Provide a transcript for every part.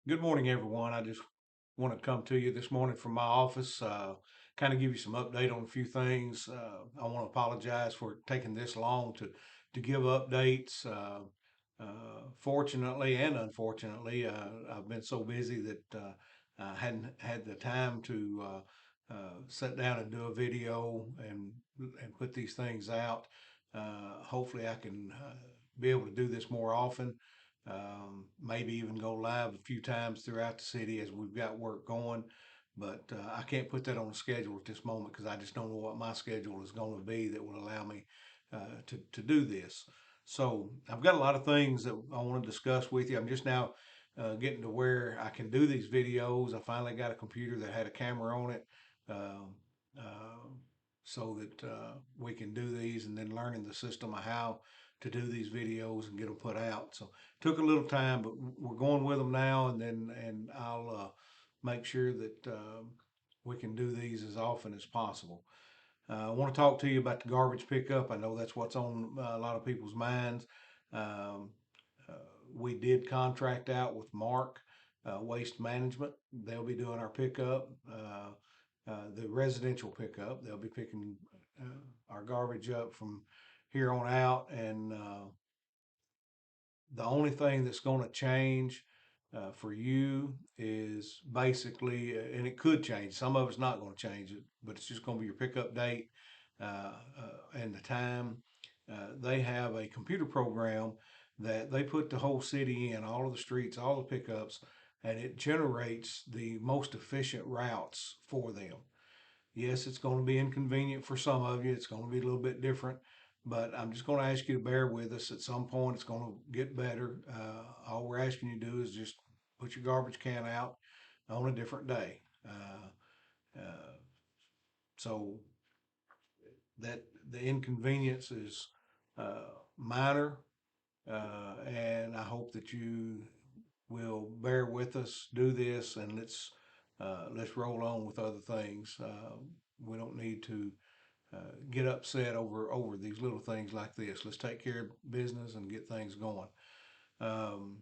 Good morning, everyone. I just want to come to you this morning from my office, kind of give you some update on a few things. I want to apologize for taking this long to give updates. Fortunately and unfortunately, I've been so busy that I hadn't had the time to sit down and do a video and put these things out. Hopefully, I can be able to do this more often. Maybe even go live a few times throughout the city as we've got work going. But I can't put that on a schedule at this moment because I just don't know what my schedule is going to be that will allow me to do this. So I've got a lot of things that I want to discuss with you. I'm just now getting to where I can do these videos. I finally got a computer that had a camera on it. Um, uh, so that we can do these, and then learning the system of how to do these videos and get them put out. So took a little time, but we're going with them now, and I'll make sure that we can do these as often as possible. I want to talk to you about the garbage pickup. I know that's what's on a lot of people's minds. Um, uh, we did contract out with Mark Waste Management. They'll be doing our pickup, the residential pickup. They'll be picking our garbage up from here on out, and the only thing that's going to change for you is basically, and it could change. Some of it's not going to change it, but it's just going to be your pickup date and the time. They have a computer program that they put the whole city in, all of the streets, all the pickups, and it generates the most efficient routes for them. Yes, it's going to be inconvenient for some of you. It's going to be a little bit different, but I'm just going to ask you to bear with us. At some point, it's going to get better. All we're asking you to do is just put your garbage can out on a different day. Uh, so that the inconvenience is minor, and I hope that you will bear with us, do this, and let's roll on with other things. We don't need to get upset over these little things like this. Let's take care of business and get things going. Um,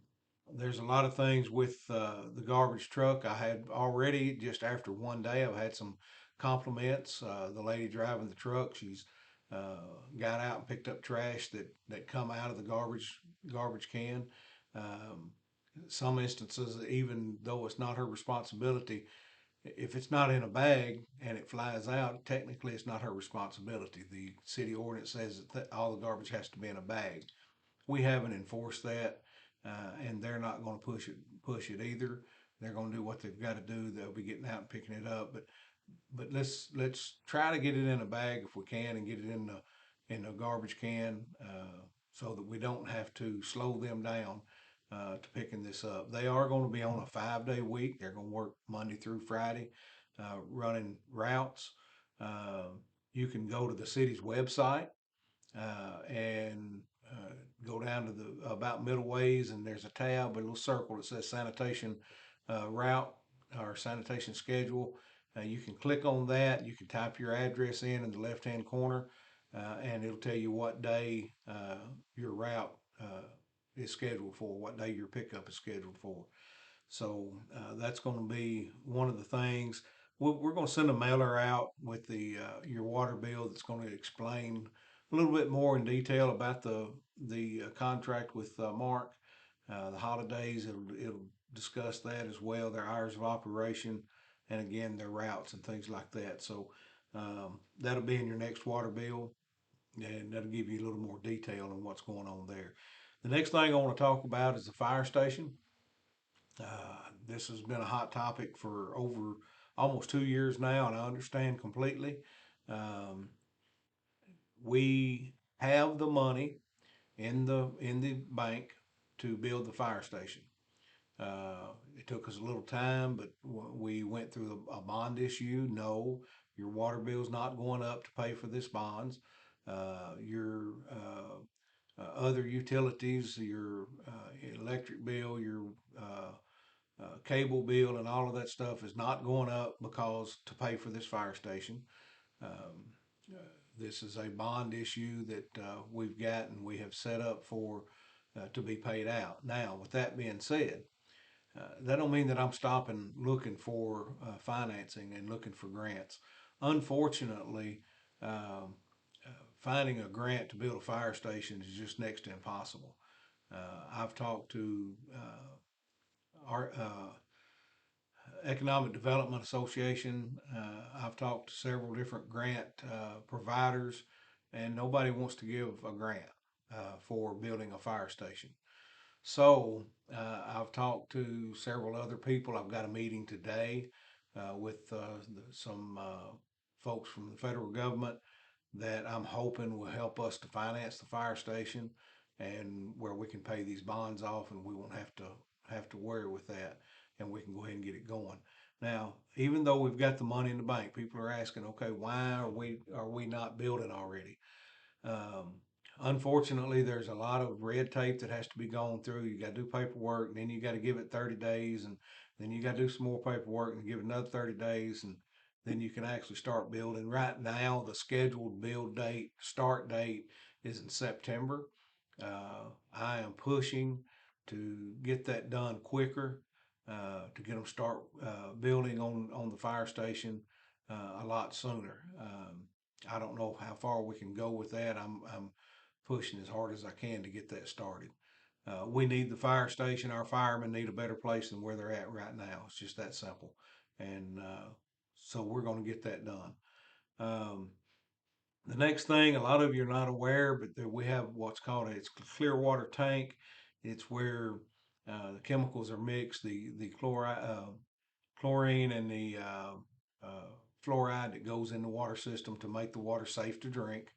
there's a lot of things with the garbage truck. I had already, just after one day, I've had some compliments. The lady driving the truck, she's got out and picked up trash that come out of the garbage can. Um, some instances, even though it's not her responsibility, if it's not in a bag and it flies out, technically it's not her responsibility. The city ordinance says that all the garbage has to be in a bag. We haven't enforced that, and they're not going to push it either. They're going to do what they've got to do. They'll be getting out and picking it up, but let's try to get it in a bag if we can, and get it in a garbage can, so that we don't have to slow them down to picking this up. They are going to be on a 5 day week. They're going to work Monday through Friday, running routes. Uh, you can go to the city's website and go down to the about middle ways, and there's a tab, a little circle that says sanitation route or sanitation schedule. You can click on that. You can type your address in the left hand corner, and it'll tell you what day your route is scheduled for, what day your pickup is scheduled for. So that's going to be one of the things. We're going to send a mailer out with the your water bill that's going to explain a little bit more in detail about the contract with Mark. The holidays, it'll discuss that as well, their hours of operation, and again their routes and things like that. So that'll be in your next water bill, and that'll give you a little more detail on what's going on there. The next thing I want to talk about is the fire station. This has been a hot topic for over almost 2 years now, and I understand completely. Um, we have the money in the bank to build the fire station. It took us a little time, but we went through a bond issue. No, your water bill's not going up to pay for this bonds. Your other utilities, your electric bill, your cable bill, and all of that stuff is not going up because to pay for this fire station. Um, uh, this is a bond issue that we've got and we have set up for to be paid out. Now, with that being said, That don't mean that I'm stopping looking for financing and looking for grants. Unfortunately, um, finding a grant to build a fire station is just next to impossible. I've talked to our Economic Development Association. I've talked to several different grant providers, and nobody wants to give a grant for building a fire station. So I've talked to several other people. I've got a meeting today with some folks from the federal government that I'm hoping will help us to finance the fire station and where we can pay these bonds off and we won't have to worry with that and we can go ahead and get it going. Now, even though we've got the money in the bank, people are asking, okay, why are we not building already? Um, Unfortunately, there's a lot of red tape that has to be gone through. You got to do paperwork, and then you got to give it 30 days, and then you got to do some more paperwork and give it another 30 days, and then you can actually start building. Right now, the scheduled build date, start date, is in September. I am pushing to get that done quicker, to get them start building on the fire station a lot sooner. I don't know how far we can go with that. I'm pushing as hard as I can to get that started. We need the fire station. Our firemen need a better place than where they're at right now. It's just that simple. And so we're going to get that done. Um, the next thing, a lot of you are not aware, but we have what's called it's clear water tank. It's where the chemicals are mixed, the chlorine and the fluoride that goes in the water system to make the water safe to drink.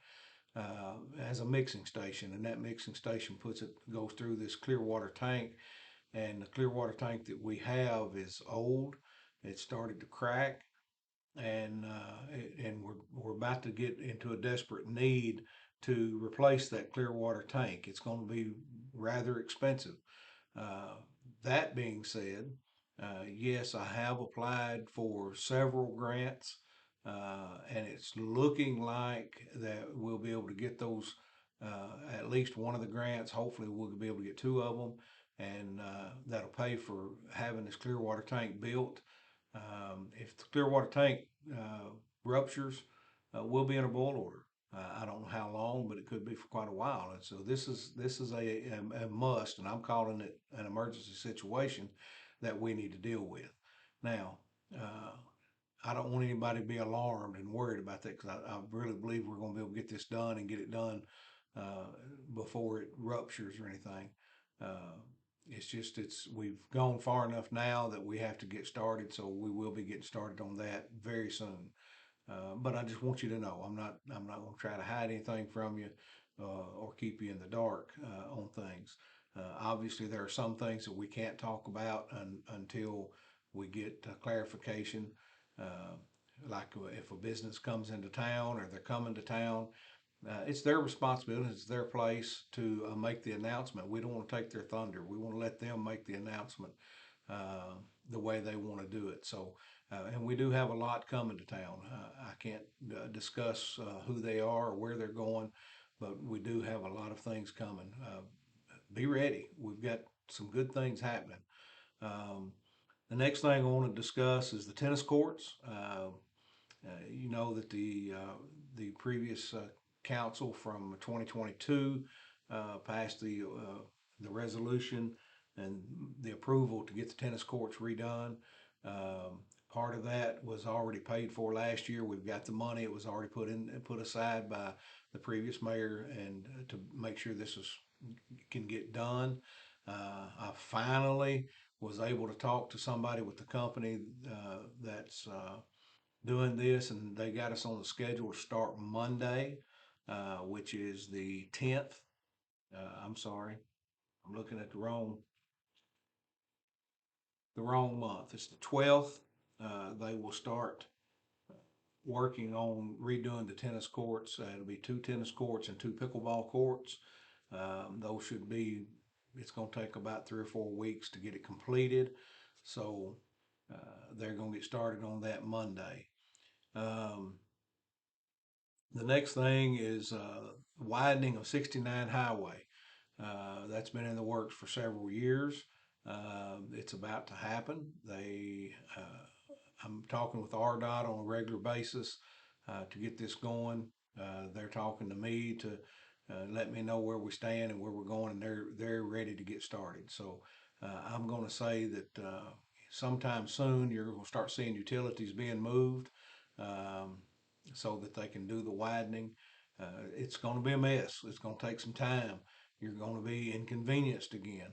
As a mixing station, and that mixing station goes through this clear water tank. And the clear water tank that we have is old. It started to crack, and we're about to get into a desperate need to replace that clear water tank. It's going to be rather expensive. Uh, that being said, yes, I have applied for several grants, and it's looking like that we'll be able to get those. At least one of the grants. Hopefully, we'll be able to get two of them, and that'll pay for having this clear water tank built. If the clear water tank uh, ruptures, we'll be in a boil order. I don't know how long, but it could be for quite a while. And so this is a must, and I'm calling it an emergency situation that we need to deal with. Now, uh, I don't want anybody to be alarmed and worried about that because I really believe we're going to be able to get this done and get it done uh, before it ruptures or anything. Uh, it's just we've gone far enough now that we have to get started, so we will be getting started on that very soon. But I just want you to know I'm not going to try to hide anything from you or keep you in the dark on things. Obviously, there are some things that we can't talk about until we get clarification. Uh, like if a business comes into town or they're coming to town, it's their responsibility. It's their place to make the announcement. We don't want to take their thunder. We want to let them make the announcement uh, the way they want to do it. So, and we do have a lot coming to town. I can't discuss who they are or where they're going, but we do have a lot of things coming. Be ready. We've got some good things happening. Um, the next thing I want to discuss is the tennis courts. You know that the previous council from 2022 passed the resolution and the approval to get the tennis courts redone. Part of that was already paid for last year. We've got the money. It was already put aside by the previous mayor, and to make sure can get done. I finally was able to talk to somebody with the company that's doing this, and they got us on the schedule to start Monday, which is the 10th. I'm sorry, I'm looking at the wrong month. It's the 12th. They will start working on redoing the tennis courts. It'll be two tennis courts and two pickleball courts. Those should be. It's going to take about 3 or 4 weeks to get it completed. So they're going to get started on that Monday. Um, The next thing is widening of 69 highway. That's been in the works for several years. It's about to happen. I'm talking with RDOT on a regular basis to get this going. They're talking to me to let me know where we stand and where we're going, and they're ready to get started. So I'm going to say that sometime soon you're going to start seeing utilities being moved um, so that they can do the widening. It's going to be a mess. It's going to take some time. You're going to be inconvenienced again.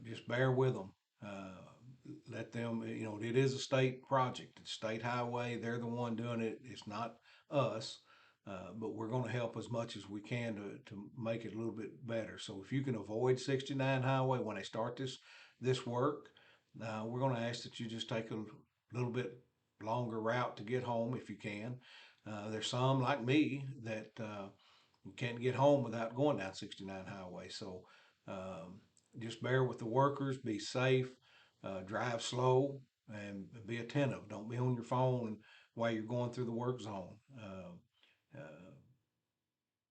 Just bear with them. Let them, it is a state project. It's state highway. They're the one doing it. It's not us. But we're going to help as much as we can to make it a little bit better. So if you can avoid 69 highway when they start this work, we're going to ask that you just take a little bit longer route to get home if you can. There's some like me that you can't get home without going down 69 highway. So um, just bear with the workers, be safe, drive slow, and be attentive. Don't be on your phone while you're going through the work zone. Uh,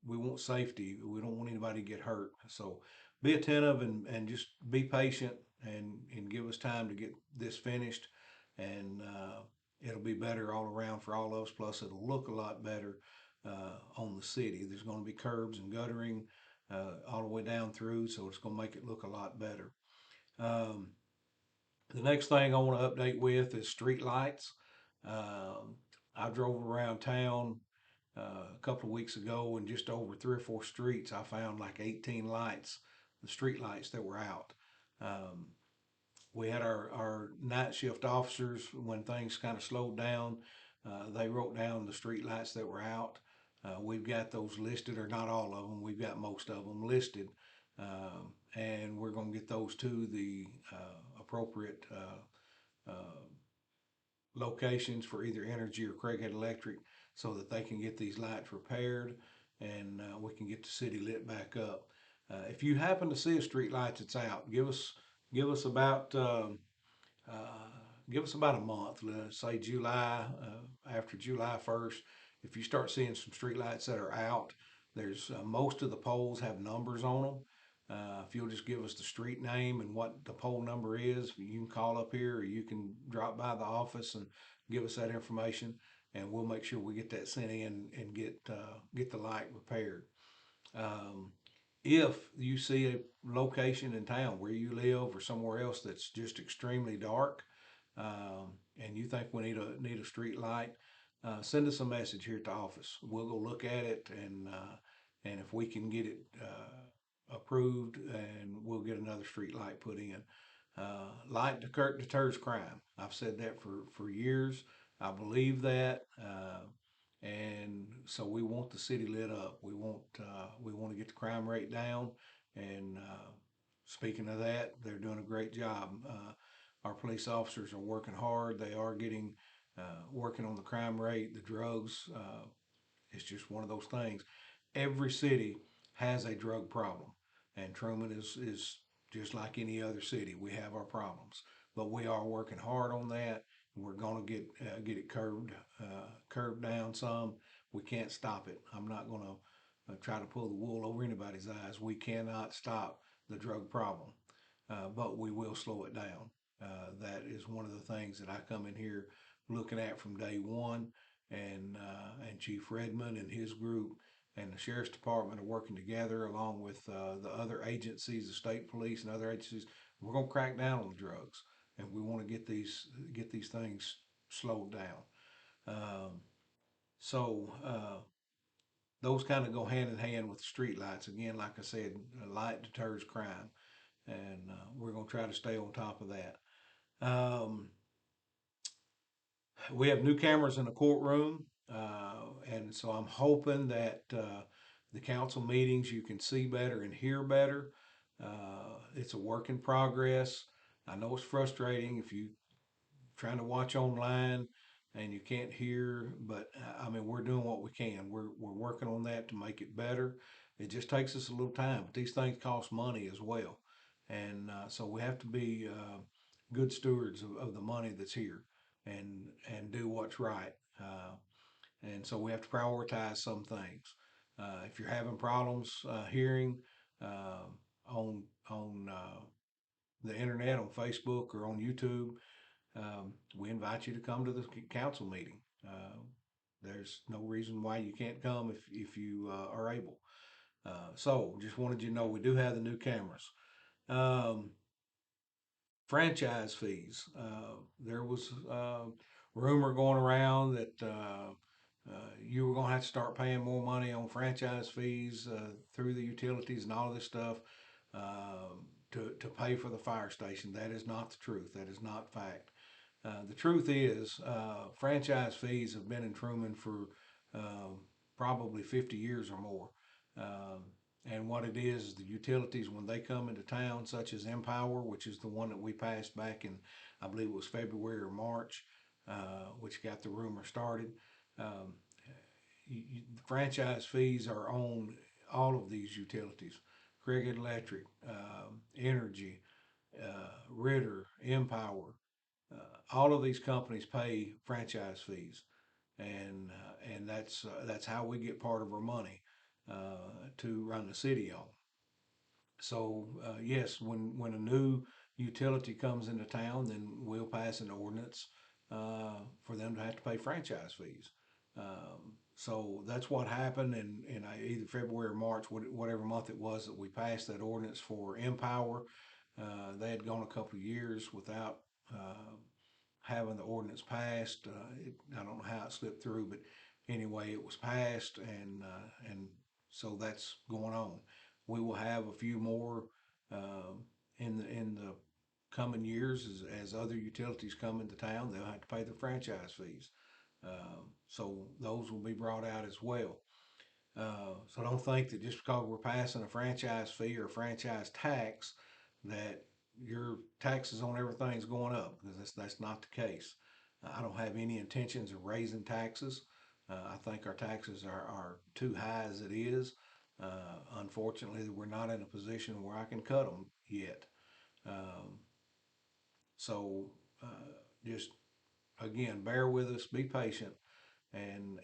we want safety. We don't want anybody to get hurt. So be attentive and just be patient and give us time to get this finished. And it'll be better all around for all of us. Plus, it'll look a lot better on the city. There's going to be curbs and guttering all the way down through, so it's going to make it look a lot better. Um, the next thing I want to update with is street lights. Um, I drove around town a couple of weeks ago, and just over 3 or 4 streets, I found like 18 lights, the street lights that were out. Um, we had our night shift officers when things kind of slowed down. They wrote down the street lights that were out. We've got those listed, or not all of them. We've got most of them listed, and we're going to get those to the appropriate locations for either Energy or Craighead Electric so that they can get these lights repaired and we can get the city lit back up. If you happen to see a street light that's out, give us about uh, give us about a month. Let's say July, after July 1st. If you start seeing some street lights that are out, there's most of the poles have numbers on them. If you'll just give us the street name and what the pole number is, you can call up here or you can drop by the office and give us that information, and we'll make sure we get that sent in and get the light repaired. Um, if you see a location in town where you live or somewhere else that's just extremely dark, and you think we need a street light, send us a message here at the office. We'll go look at it and if we can get it approved, and we'll get another street light put in. Light deters crime. I've said that for years. I believe that. And so we want the city lit up. We want to get the crime rate down. And speaking of that, they're doing a great job. Our police officers are working hard. They are getting working on the crime rate, the drugs. It's just one of those things. Every city has a drug problem, and Truman is just like any other city. We have our problems, but we are working hard on that. We're going to get it curved down some. We can't stop it. I'm not going to try to pull the wool over anybody's eyes. We cannot stop the drug problem, but we will slow it down. That is one of the things that I come in here looking at from day one, and Chief Redmond and his group and the sheriff's department are working together along with the other agencies, the state police and other agencies. We're going to crack down on the drugs, and we want to get these things slowed down. Um, so those kind of go hand in hand with the street lights. Again, like I said, a light deters crime, and we're going to try to stay on top of that. Um, we have new cameras in the courtroom, and so I'm hoping that the council meetings you can see better and hear better. It's a work in progress. I know it's frustrating if you trying to watch online and you can't hear, but I mean we're doing what we can. We're working on that to make it better. It just takes us a little time, but these things cost money as well, and so we have to be good stewards of the money that's here and do what's right. And so we have to prioritize some things. If you're having problems hearing uh, on the internet on Facebook or on YouTube, we invite you to come to the council meeting. There's no reason why you can't come if you are able. So just wanted you to know we do have the new cameras. Um, Franchise fees. There was rumor going around that you were going to have to start paying more money on franchise fees through the utilities and all this stuff to pay for the fire station. That is not the truth. That is not fact. The truth is, franchise fees have been in Trumann for um, probably 50 years or more. Um, and what it is the utilities, when they come into town, such as Empower, which is the one that we passed back in, I believe it was February or March, which got the rumor started. Um, Franchise fees are on all of these utilities: Cricket Electric, Energy, Ritter, Empower. All of these companies pay franchise fees, and that's how we get part of our money to run the city on. So yes, when a new utility comes into town, then we'll pass an ordinance for them to have to pay franchise fees. So that's what happened in either February or March, whatever month it was that we passed that ordinance for Empower. They had gone a couple of years without having the ordinance passed. I don't know how it slipped through, but anyway, it was passed, and so that's going on. We will have a few more in the coming years as other utilities come into town. They'll have to pay their franchise fees, so those will be brought out as well. So don't think that just because we're passing a franchise fee or a franchise tax that your taxes on everything's going up, because that's not the case. I don't have any intentions of raising taxes. I think our taxes are too high as it is. Unfortunately, we're not in a position where I can cut them yet. Um, so just again, bear with us, be patient, and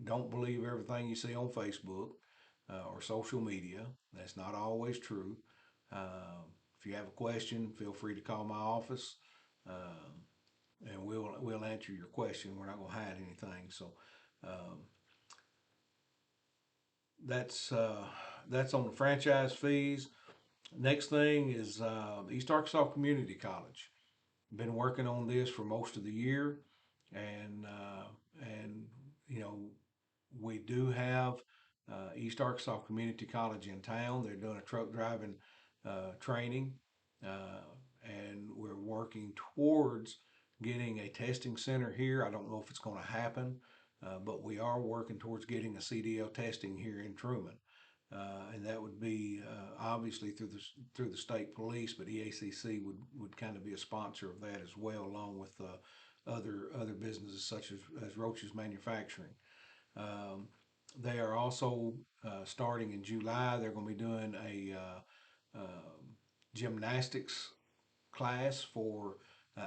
don't believe everything you see on Facebook or social media. That's not always true. If you have a question, feel free to call my office, and we'll answer your question. We're not going to hide anything. So um, that's that's on the franchise fees. Next thing is East Arkansas Community College. Been working on this for most of the year, and you know we do have East Arkansas Community College in town. They're doing a truck driving training, and we're working towards getting a testing center here. I don't know if it's going to happen, but we are working towards getting a CDL testing here in Trumann. And that would be obviously through the state police, but EACC would kind of be a sponsor of that as well, along with other businesses such as Roach's Manufacturing. Um, they are also starting in July. They're going to be doing a gymnastics class for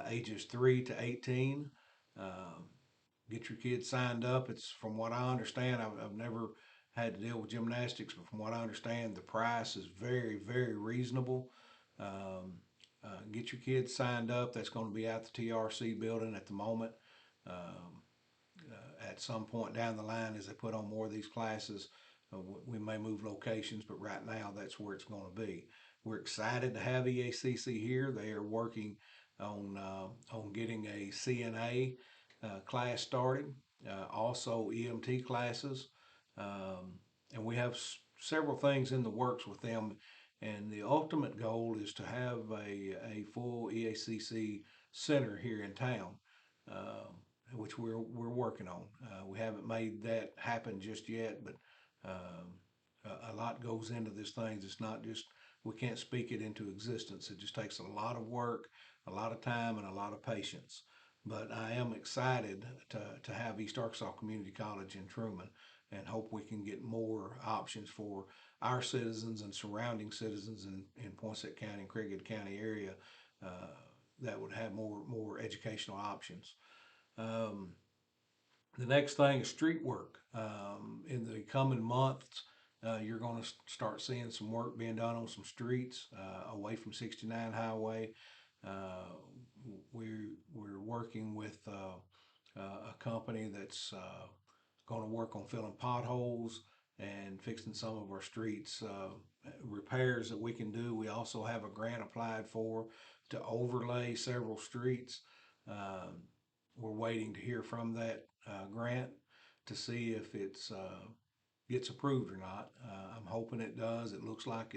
ages 3 to 18. Um, get your kids signed up. It's from what I understand. I've never had to deal with gymnastics, but from what I understand, the price is very reasonable. Um, get your kids signed up. That's going to be at the TRC building at the moment. Um, at some point down the line, as they put on more of these classes, we may move locations, but right now that's where it's going to be. We're excited to have EACC here. They are working on getting a CNA class started, also EMT classes, um, and we have several things in the works with them. And the ultimate goal is to have a full EACC center here in town. Um, which we're working on. We haven't made that happen just yet, but um, a lot goes into this thing. It's not just we can't speak it into existence. It just takes a lot of work, a lot of time, and a lot of patience. But I am excited to have East Arkansas Community College in Trumann, and hope we can get more options for our citizens and surrounding citizens in Poinsett County and Craighead County area that would have more educational options. Um, the next thing is street work. In the coming months, you're going to start seeing some work being done on some streets away from 69 Highway. Uh, we're working with a company that's going to work on filling potholes and fixing some of our streets repairs that we can do. We also have a grant applied for to overlay several streets. Um, we're waiting to hear from that grant to see if it's gets approved or not. I'm hoping it does. It looks like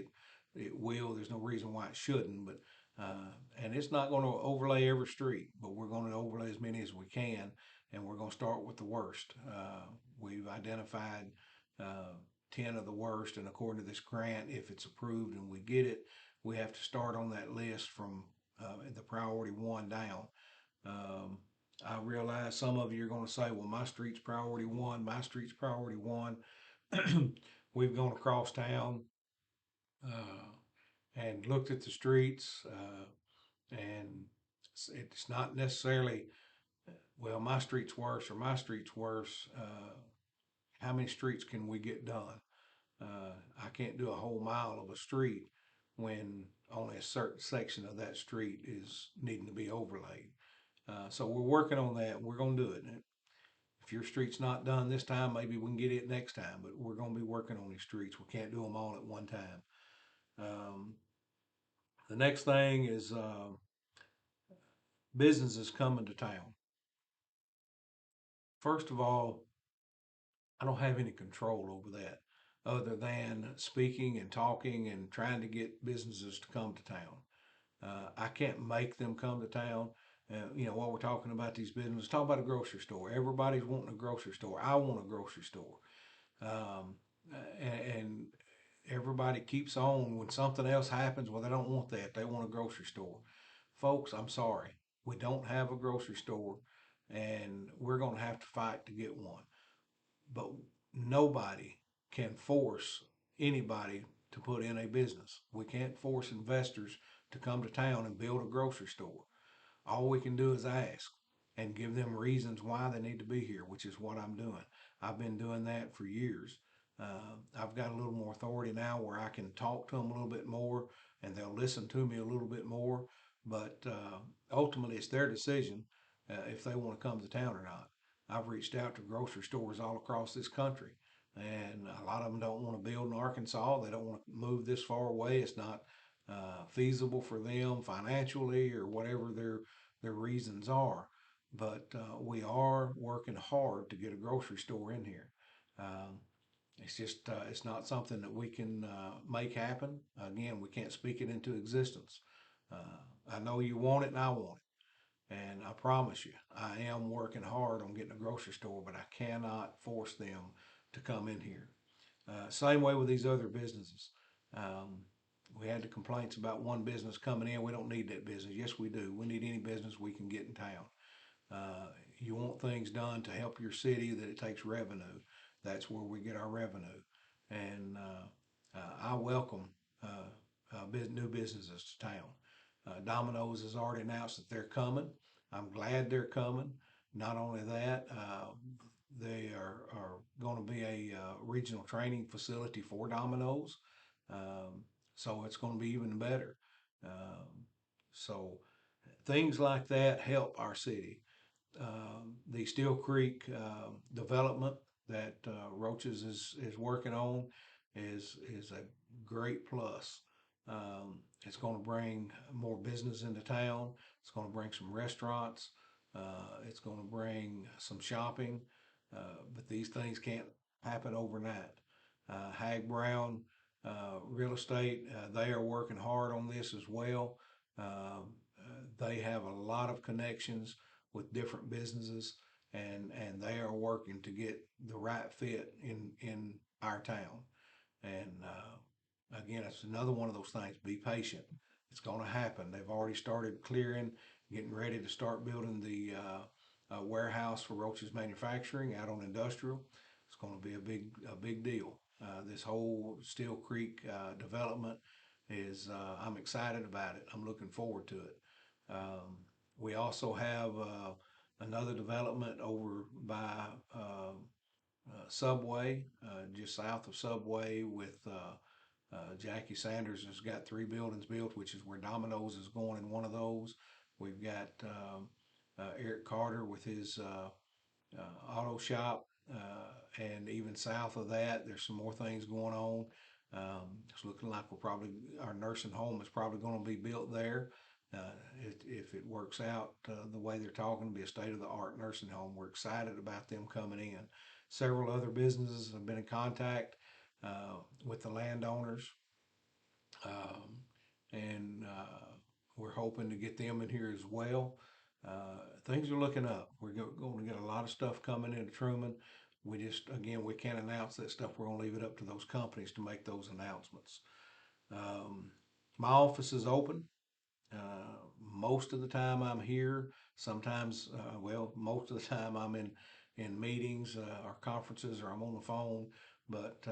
it will. There's no reason why it shouldn't, but and it's not going to overlay every street, but we're going to overlay as many as we can, and we're going to start with the worst. We've identified uh, 10 of the worst, and according to this grant, if it's approved and we get it, we have to start on that list from the priority one down. Um, I realize some of you are going to say, well, my street's priority one, my street's priority one. We've gone across town and looked at the streets, and it's not necessarily, well, my street's worse or my street's worse. How many streets can we get done? I can't do a whole mile of a street when only a certain section of that street is needing to be overlaid. So we're working on that. We're going to do it. If your street's not done this time, maybe we can get it next time. But we're going to be working on these streets. We can't do them all at one time. Um, the next thing is businesses coming to town. First of all, I don't have any control over that other than speaking and talking and trying to get businesses to come to town. I can't make them come to town. While we're talking about these businesses, talk about a grocery store. Everybody's wanting a grocery store. I want a grocery store. Um, and everybody keeps on when something else happens. Well, they don't want that. They want a grocery store. Folks, I'm sorry. We don't have a grocery store, and we're going to have to fight to get one. But nobody can force anybody to put in a business. We can't force investors to come to town and build a grocery store. All we can do is ask and give them reasons why they need to be here, which is what I'm doing. I've been doing that for years. I've got a little more authority now where I can talk to them a little bit more and they'll listen to me a little bit more. But ultimately, it's their decision if they want to come to town or not. I've reached out to grocery stores all across this country, and a lot of them don't want to build in Arkansas. They don't want to move this far away. It's not feasible for them financially or whatever their reasons are. But we are working hard to get a grocery store in here. Um, it's just it's not something that we can make happen. Again, we can't speak it into existence. I know you want it, and I want it, and I promise you, I am working hard on getting a grocery store, but I cannot force them to come in here. Same way with these other businesses. Um, we had the complaints about one business coming in. We don't need that business. Yes, we do. We need any business we can get in town. Uh, you want things done to help your city that it takes revenue. That's where we get our revenue. And I welcome new businesses to town. Domino's has already announced that they're coming. I'm glad they're coming. Not only that, they are going to be a regional training facility for Domino's. Um, so it's going to be even better. Um, so things like that help our city. The Steel Creek development that Roaches is working on is a great plus. It's going to bring more business into town. It's going to bring some restaurants. It's going to bring some shopping. But these things can't happen overnight. Hag Brown Real Estate, they are working hard on this as well. They have a lot of connections with different businesses, and they are working to get the right fit in our town. And again, it's another one of those things. Be patient. It's going to happen. They've already started clearing, getting ready to start building the warehouse for Roach's Manufacturing out on Industrial. It's going to be a big deal. This whole Steel Creek development is. I'm excited about it. I'm looking forward to it. Um, we also have another development over by Subway, just south of Subway with Jackie Sanders has got three buildings built, which is where Domino's is going in one of those. We've got Eric Carter with his auto shop, and even south of that, there's some more things going on. It's looking like our nursing home is probably going to be built there. If it works out the way they're talking, to be a state of the art nursing home. We're excited about them coming in. Several other businesses have been in contact with the landowners, um, and we're hoping to get them in here as well. Things are looking up. We're going to get a lot of stuff coming into Trumann. Again, we can't announce that stuff. We're going to leave it up to those companies to make those announcements. Um, my office is open. Most of the time I'm here. Sometimes, most of the time I'm in meetings or conferences, or I'm on the phone. But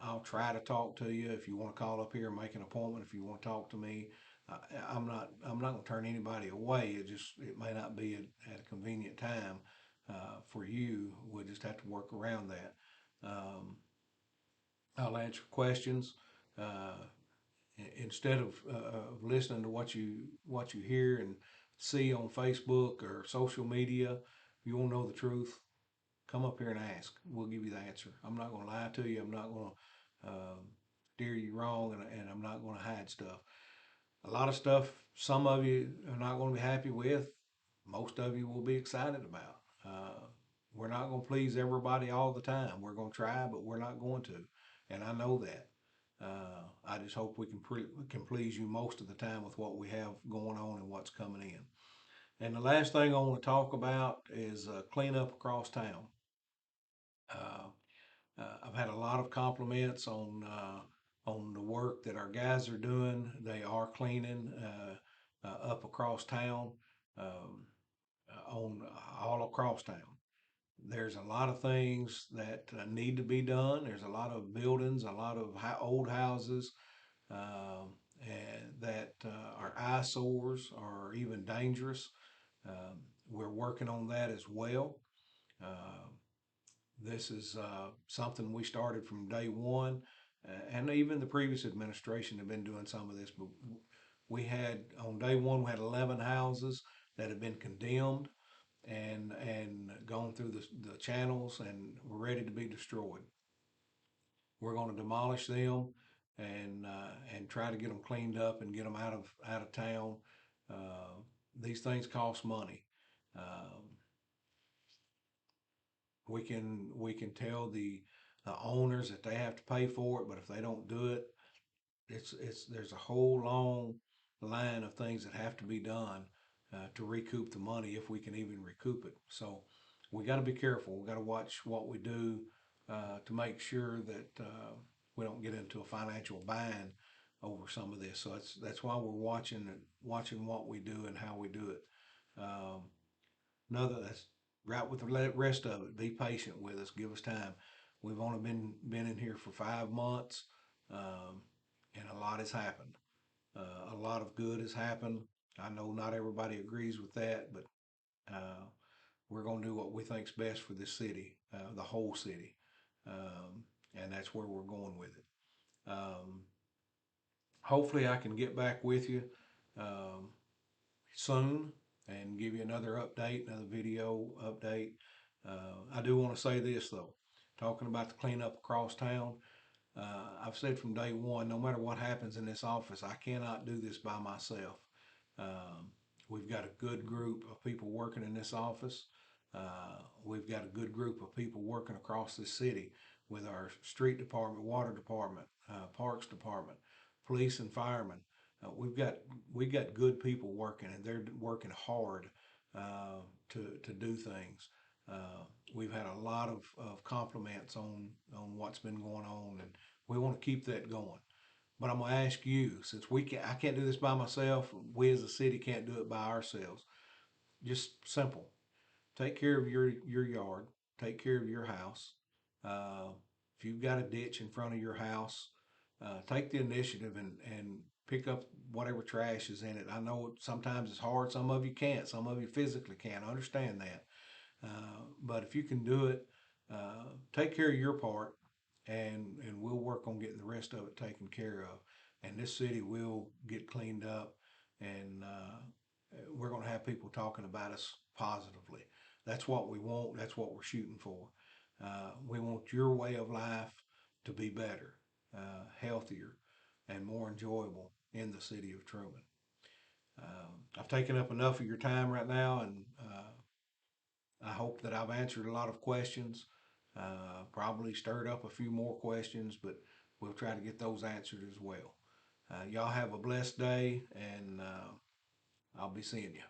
I'll try to talk to you if you want to call up here and make an appointment. If you want to talk to me, uh, I'm not going to turn anybody away. It may not be at a convenient time for you. We'll just have to work around that. Um, I'll answer questions. Uh, Instead of listening to what you hear and see on Facebook or social media, if you want to know the truth, come up here and ask. We'll give you the answer. I'm not going to lie to you. I'm not going to steer you wrong, and I'm not going to hide stuff. A lot of stuff some of you are not going to be happy with. Most of you will be excited about. We're not going to please everybody all the time. We're going to try, but we're not going to, and I know that. I just hope we can please you most of the time with what we have going on and what's coming in. And the last thing I want to talk about is cleanup across town. Uh, I've had a lot of compliments on the work that our guys are doing. They are cleaning up across town, um, on all across town. There's a lot of things that need to be done. There's a lot of buildings, a lot of old houses and that are eyesores or even dangerous. We're working on that as well. Uh, this is something we started from day one, and even the previous administration have been doing some of this. But we had on day one, we had 11 houses that had been condemned and gone through the channels and were ready to be destroyed. We're going to demolish them and try to get them cleaned up and get them out of town. Uh, these things cost money. Um, we can tell the owners that they have to pay for it, but if they don't do it, it's there's a whole long line of things that have to be done to recoup the money if we can even recoup it. So we got to be careful. We got to watch what we do to make sure that we don't get into a financial bind over some of this. So that's why we're watching what we do and how we do it. Um, that's right with the rest of it. Be patient with us. Give us time. We've only been in here for 5 months, um, and a lot has happened. A lot of good has happened. I know not everybody agrees with that, but uh, we're going to do what we think's best for this city, the whole city, and that's where we're going with it. Um, Hopefully, I can get back with you um, soon and give you another update, another video update. I do want to say this though, talking about the cleanup across town. I've said from day one, no matter what happens in this office, I cannot do this by myself. Um, we've got a good group of people working in this office. We've got a good group of people working across this city with our street department, water department, parks department, police and firemen. We've got good people working, and they're working hard to do things. We've had a lot of compliments on what's been going on, and we want to keep that going. But I'm gonna ask you, since I can't do this by myself. We as a city can't do it by ourselves. Just simple. Take care of your yard. Take care of your house. Uh, if you've got a ditch in front of your house, take the initiative and pick up whatever trash is in it. I know sometimes it's hard. Some of you can't. Some of you physically can't. I understand that. But if you can do it, Take care of your part, and we'll work on getting the rest of it taken care of. And this city will get cleaned up, and we're going to have people talking about us positively. That's what we want. That's what we're shooting for. We want your way of life to be better, healthier, and more enjoyable in the city of Trumann. I've taken up enough of your time right now, and I hope that I've answered a lot of questions. Probably stirred up a few more questions, but we'll try to get those answered as well. Y'all have a blessed day, and I'll be seeing you.